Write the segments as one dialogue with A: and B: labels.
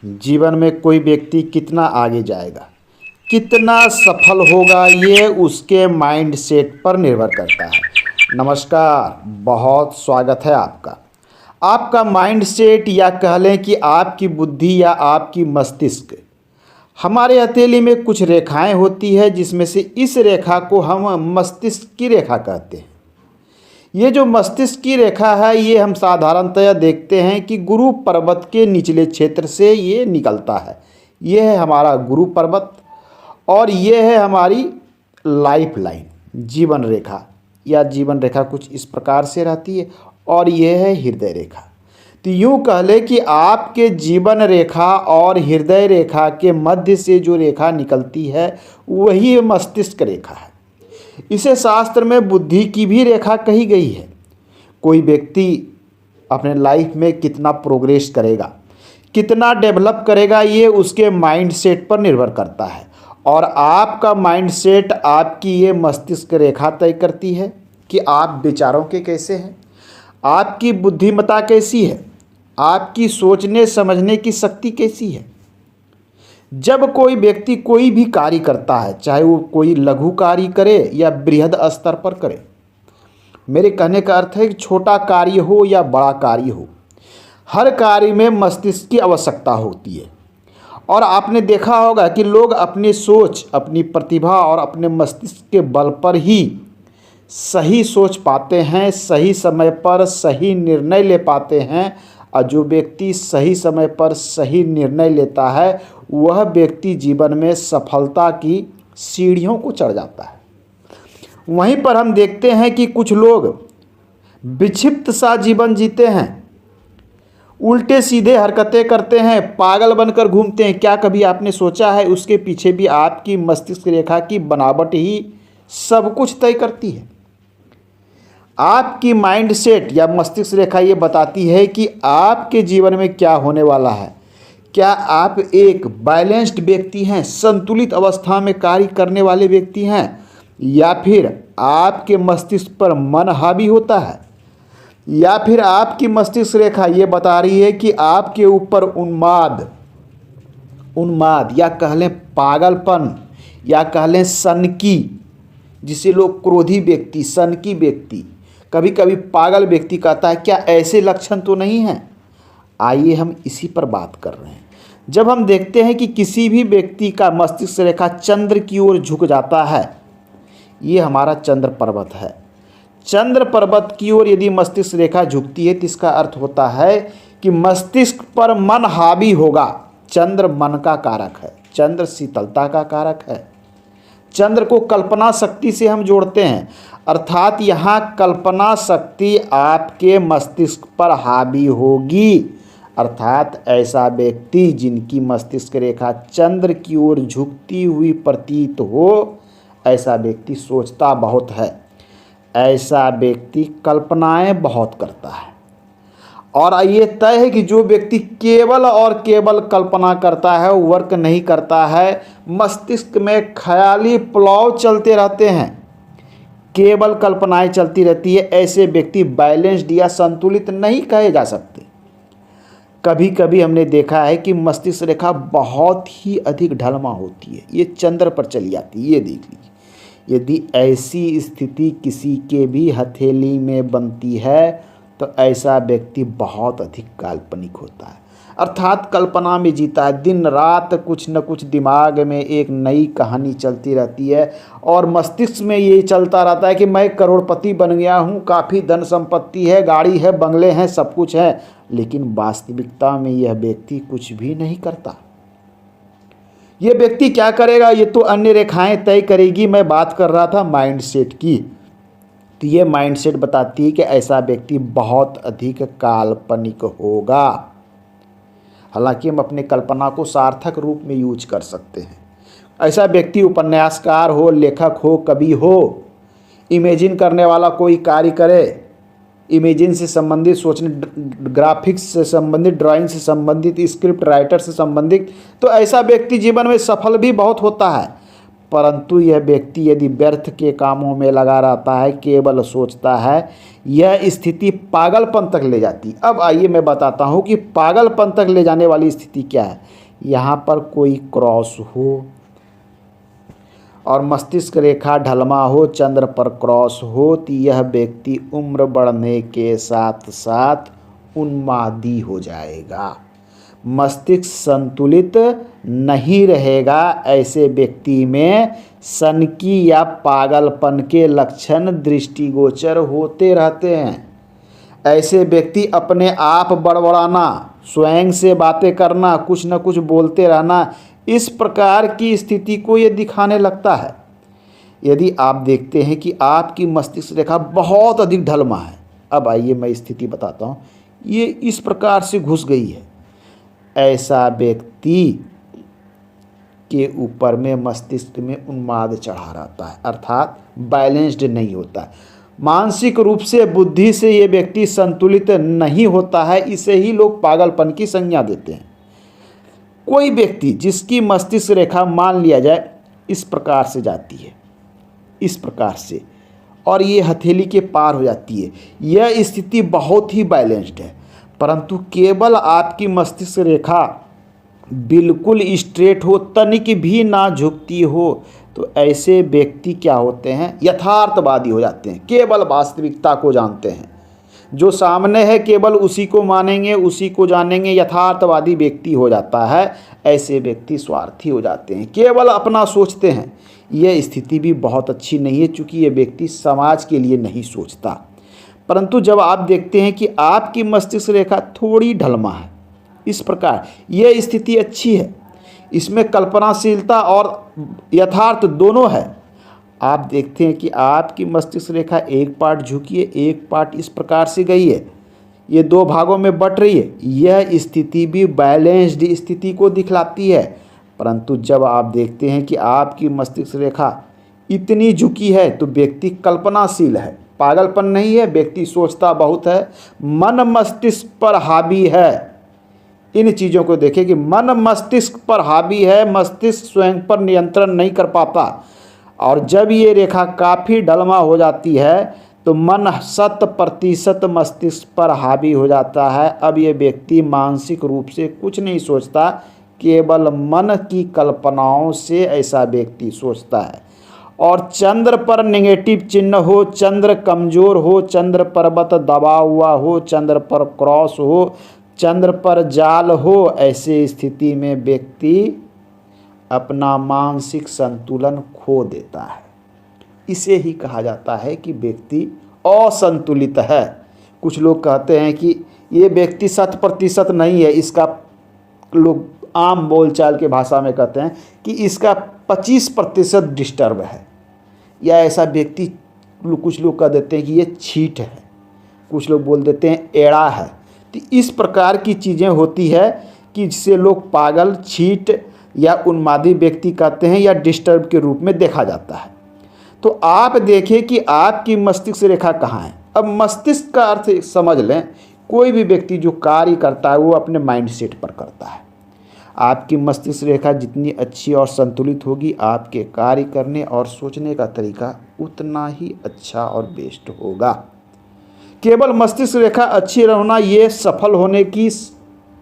A: जीवन में कोई व्यक्ति कितना आगे जाएगा, कितना सफल होगा, ये उसके माइंड सेट पर निर्भर करता है। नमस्कार, बहुत स्वागत है आपका। आपका माइंड सेट या कह लें कि आपकी बुद्धि या आपकी मस्तिष्क, हमारे हथेली में कुछ रेखाएं होती है जिसमें से इस रेखा को हम मस्तिष्क की रेखा कहते हैं। ये जो मस्तिष्क की रेखा है ये हम साधारणतया देखते हैं कि गुरु पर्वत के निचले क्षेत्र से ये निकलता है। ये है हमारा गुरु पर्वत और ये है हमारी लाइफ लाइन, जीवन रेखा या जीवन रेखा कुछ इस प्रकार से रहती है और ये है हृदय रेखा। तो यूँ कह ले कि आपके जीवन रेखा और हृदय रेखा के मध्य से जो रेखा निकलती है वही मस्तिष्क रेखा है। इसे शास्त्र में बुद्धि की भी रेखा कही गई है। कोई व्यक्ति अपने लाइफ में कितना प्रोग्रेस करेगा, कितना डेवलप करेगा, ये उसके माइंड सेट पर निर्भर करता है। और आपका माइंड सेट आपकी ये मस्तिष्क रेखा तय करती है कि आप विचारों के कैसे हैं, आपकी बुद्धिमत्ता कैसी है, आपकी सोचने समझने की शक्ति कैसी है। जब कोई व्यक्ति कोई भी कार्य करता है, चाहे वो कोई लघु कार्य करे या बृहद स्तर पर करे, मेरे कहने का अर्थ है कि छोटा कार्य हो या बड़ा कार्य हो, हर कार्य में मस्तिष्क की आवश्यकता होती है। और आपने देखा होगा कि लोग अपनी सोच, अपनी प्रतिभा और अपने मस्तिष्क के बल पर ही सही सोच पाते हैं, सही समय पर सही निर्णय ले पाते हैं। और जो व्यक्ति सही समय पर सही निर्णय लेता है वह व्यक्ति जीवन में सफलता की सीढ़ियों को चढ़ जाता है। वहीं पर हम देखते हैं कि कुछ लोग विक्षिप्त सा जीवन जीते हैं, उल्टे सीधे हरकतें करते हैं, पागल बनकर घूमते हैं। क्या कभी आपने सोचा है उसके पीछे भी आपकी मस्तिष्क रेखा की बनावट ही सब कुछ तय करती है। आपकी माइंड सेट या मस्तिष्क रेखा ये बताती है कि आपके जीवन में क्या होने वाला है। क्या आप एक बैलेंस्ड व्यक्ति हैं, संतुलित अवस्था में कार्य करने वाले व्यक्ति हैं, या फिर आपके मस्तिष्क पर मन हावी होता है, या फिर आपकी मस्तिष्क रेखा ये बता रही है कि आपके ऊपर उन्माद या कह लें पागलपन या कह लें सनकी, जिसे लोग क्रोधी व्यक्ति, सनकी व्यक्ति, कभी कभी पागल व्यक्ति कहता है, क्या ऐसे लक्षण तो नहीं हैं। आइए हम इसी पर बात कर रहे हैं। जब हम देखते हैं कि किसी भी व्यक्ति का मस्तिष्क रेखा चंद्र की ओर झुक जाता है, ये हमारा चंद्र पर्वत है। चंद्र पर्वत की ओर यदि मस्तिष्क रेखा झुकती है तो इसका अर्थ होता है कि मस्तिष्क पर मन हावी होगा। चंद्र मन का कारक है, चंद्र शीतलता का कारक है। चंद्र को कल्पना शक्ति से हम जोड़ते हैं, अर्थात यहाँ कल्पना शक्ति आपके मस्तिष्क पर हावी होगी। अर्थात ऐसा व्यक्ति जिनकी मस्तिष्क रेखा चंद्र की ओर झुकती हुई प्रतीत हो, ऐसा व्यक्ति सोचता बहुत है, ऐसा व्यक्ति कल्पनाएं बहुत करता है। और ये तय है कि जो व्यक्ति केवल और केवल कल्पना करता है, वर्क नहीं करता है, मस्तिष्क में ख्याली पुलाव चलते रहते हैं, केवल कल्पनाएं चलती रहती है, ऐसे व्यक्ति बैलेंस्ड या संतुलित नहीं कहे जा सकते। कभी कभी हमने देखा है कि मस्तिष्क रेखा बहुत ही अधिक ढलमा होती है, ये चंद्र पर चली जाती है। ये देख लीजिए, यदि ऐसी स्थिति किसी के भी हथेली में बनती है तो ऐसा व्यक्ति बहुत अधिक काल्पनिक होता है, अर्थात कल्पना में जीता है। दिन रात कुछ न कुछ दिमाग में एक नई कहानी चलती रहती है और मस्तिष्क में ये चलता रहता है कि मैं करोड़पति बन गया हूँ, काफ़ी धन संपत्ति है, गाड़ी है, बंगले हैं, सब कुछ है। लेकिन वास्तविकता में यह व्यक्ति कुछ भी नहीं करता। ये व्यक्ति क्या करेगा ये तो अन्य रेखाएं तय करेगी। मैं बात कर रहा था माइंड सेट की, तो ये माइंड सेट बताती है कि ऐसा व्यक्ति बहुत अधिक काल्पनिक होगा। हालांकि हम अपने कल्पना को सार्थक रूप में यूज कर सकते हैं। ऐसा व्यक्ति उपन्यासकार हो, लेखक हो, कवि हो, इमेजिन करने वाला कोई कार्य करे, इमेजिन से संबंधित सोचने, ग्राफिक्स से संबंधित, ड्राइंग से संबंधित, स्क्रिप्ट राइटर से संबंधित, तो ऐसा व्यक्ति जीवन में सफल भी बहुत होता है। परंतु यह व्यक्ति यदि व्यर्थ के कामों में लगा रहता है, केवल सोचता है, यह स्थिति पागलपन तक ले जाती। अब आइए मैं बताता हूँ कि पागलपन तक ले जाने वाली स्थिति क्या है। यहाँ पर कोई क्रॉस हो और मस्तिष्क रेखा ढलमा हो, चंद्र पर क्रॉस हो, तो यह व्यक्ति उम्र बढ़ने के साथ साथ उन्मादी हो जाएगा, मस्तिष्क संतुलित नहीं रहेगा। ऐसे व्यक्ति में सनकी या पागलपन के लक्षण दृष्टिगोचर होते रहते हैं। ऐसे व्यक्ति अपने आप बड़बड़ाना, स्वयं से बातें करना, कुछ न कुछ बोलते रहना, इस प्रकार की स्थिति को ये दिखाने लगता है। यदि आप देखते हैं कि आपकी मस्तिष्क रेखा बहुत अधिक ढलमा है, अब आइए मैं स्थिति बताता हूँ, ये इस प्रकार से घुस गई है, ऐसा व्यक्ति के ऊपर में मस्तिष्क में उन्माद चढ़ा रहता है, अर्थात बैलेंस्ड नहीं होता है। मानसिक रूप से, बुद्धि से ये व्यक्ति संतुलित नहीं होता है, इसे ही लोग पागलपन की संज्ञा देते हैं। कोई व्यक्ति जिसकी मस्तिष्क रेखा मान लिया जाए इस प्रकार से जाती है, इस प्रकार से, और ये हथेली के पार हो जाती है, यह स्थिति बहुत ही बैलेंस्ड है। परंतु केवल आपकी मस्तिष्क रेखा बिल्कुल स्ट्रेट हो, तनिक भी ना झुकती हो, तो ऐसे व्यक्ति क्या होते हैं, यथार्थवादी हो जाते हैं, केवल वास्तविकता को जानते हैं। जो सामने है केवल उसी को मानेंगे, उसी को जानेंगे, यथार्थवादी व्यक्ति हो जाता है। ऐसे व्यक्ति स्वार्थी हो जाते हैं, केवल अपना सोचते हैं। यह स्थिति भी बहुत अच्छी नहीं है, चूँकि ये व्यक्ति समाज के लिए नहीं सोचता। परंतु जब आप देखते हैं कि आपकी मस्तिष्क रेखा थोड़ी ढलमा है, इस प्रकार यह स्थिति अच्छी है, इसमें कल्पनाशीलता और यथार्थ दोनों है। आप देखते हैं कि आपकी मस्तिष्क रेखा एक पार्ट झुकी है, एक पार्ट इस प्रकार से गई है, ये दो भागों में बट रही है, यह स्थिति भी बैलेंस्ड स्थिति को दिखलाती है। परंतु जब आप देखते हैं कि आपकी मस्तिष्क रेखा इतनी झुकी है, तो व्यक्ति कल्पनाशील है, पागलपन नहीं है, व्यक्ति सोचता बहुत है, मन मस्तिष्क पर हावी है। इन चीज़ों को देखें कि मन मस्तिष्क पर हावी है, मस्तिष्क स्वयं पर नियंत्रण नहीं कर पाता। और जब ये रेखा काफ़ी ढलमा हो जाती है तो मन 100% मस्तिष्क पर हावी हो जाता है। अब ये व्यक्ति मानसिक रूप से कुछ नहीं सोचता, केवल मन की कल्पनाओं से ऐसा व्यक्ति सोचता है। और चंद्र पर नेगेटिव चिन्ह हो, चंद्र कमज़ोर हो, चंद्र पर्वत दबा हुआ हो, चंद्र पर क्रॉस हो, चंद्र पर जाल हो, ऐसे स्थिति में व्यक्ति अपना मानसिक संतुलन खो देता है। इसे ही कहा जाता है कि व्यक्ति असंतुलित है। कुछ लोग कहते हैं कि ये व्यक्ति 100% नहीं है, इसका लोग आम बोलचाल के भाषा में कहते हैं कि इसका 25% डिस्टर्ब है, या ऐसा व्यक्ति, कुछ लोग कह देते हैं कि ये छीट है, कुछ लोग बोल देते हैं एड़ा है। तो इस प्रकार की चीज़ें होती है कि जिसे लोग पागल, छीट या उन्मादी व्यक्ति कहते हैं, या डिस्टर्ब के रूप में देखा जाता है। तो आप देखें कि आपकी मस्तिष्क रेखा कहाँ है। अब मस्तिष्क का अर्थ समझ लें, कोई भी व्यक्ति जो कार्य करता है वो अपने माइंड सेट पर करता है। आपकी मस्तिष्क रेखा जितनी अच्छी और संतुलित होगी, आपके कार्य करने और सोचने का तरीका उतना ही अच्छा और बेस्ट होगा। केवल मस्तिष्क रेखा अच्छी रहना ये सफल होने की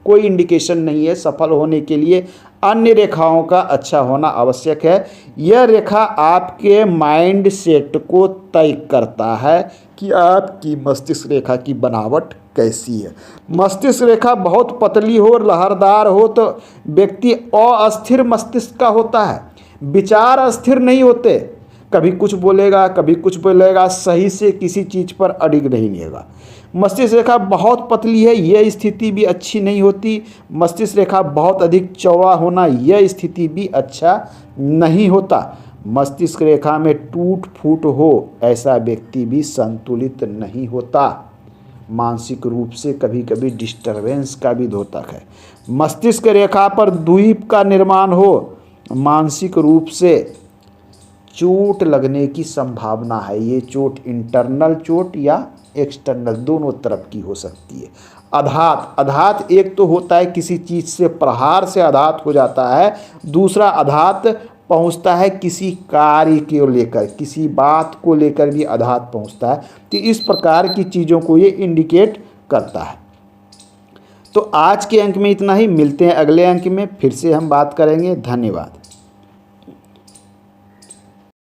A: कोई इंडिकेशन नहीं है। सफल होने के लिए अन्य रेखाओं का अच्छा होना आवश्यक है। यह रेखा आपके माइंड सेट को तय करता है कि आपकी मस्तिष्क रेखा की बनावट कैसी है। मस्तिष्क रेखा बहुत पतली हो, लहरदार हो, तो व्यक्ति अस्थिर मस्तिष्क का होता है, विचार अस्थिर नहीं होते, कभी कुछ बोलेगा कभी कुछ बोलेगा, सही से किसी चीज़ पर अडिग नहीं रहेगा। मस्तिष्क रेखा बहुत पतली है, यह स्थिति भी अच्छी नहीं होती। मस्तिष्क रेखा बहुत अधिक चौड़ा होना, यह स्थिति भी अच्छा नहीं होता। मस्तिष्क रेखा में टूट फूट हो, ऐसा व्यक्ति भी संतुलित नहीं होता। मानसिक रूप से कभी कभी डिस्टरबेंस का भी द्योतक है। मस्तिष्क रेखा पर द्वीप का निर्माण हो, मानसिक रूप से चोट लगने की संभावना है। ये चोट इंटरनल चोट या एक्सटर्नल दोनों तरफ की हो सकती है। आघात एक तो होता है किसी चीज़ से प्रहार से आघात हो जाता है, दूसरा आघात पहुंचता है किसी कार्य को लेकर, किसी बात को लेकर भी अधात पहुंचता है। तो इस प्रकार की चीज़ों को ये इंडिकेट करता है। तो आज के अंक में इतना ही, मिलते हैं अगले अंक में, फिर से हम बात करेंगे। धन्यवाद।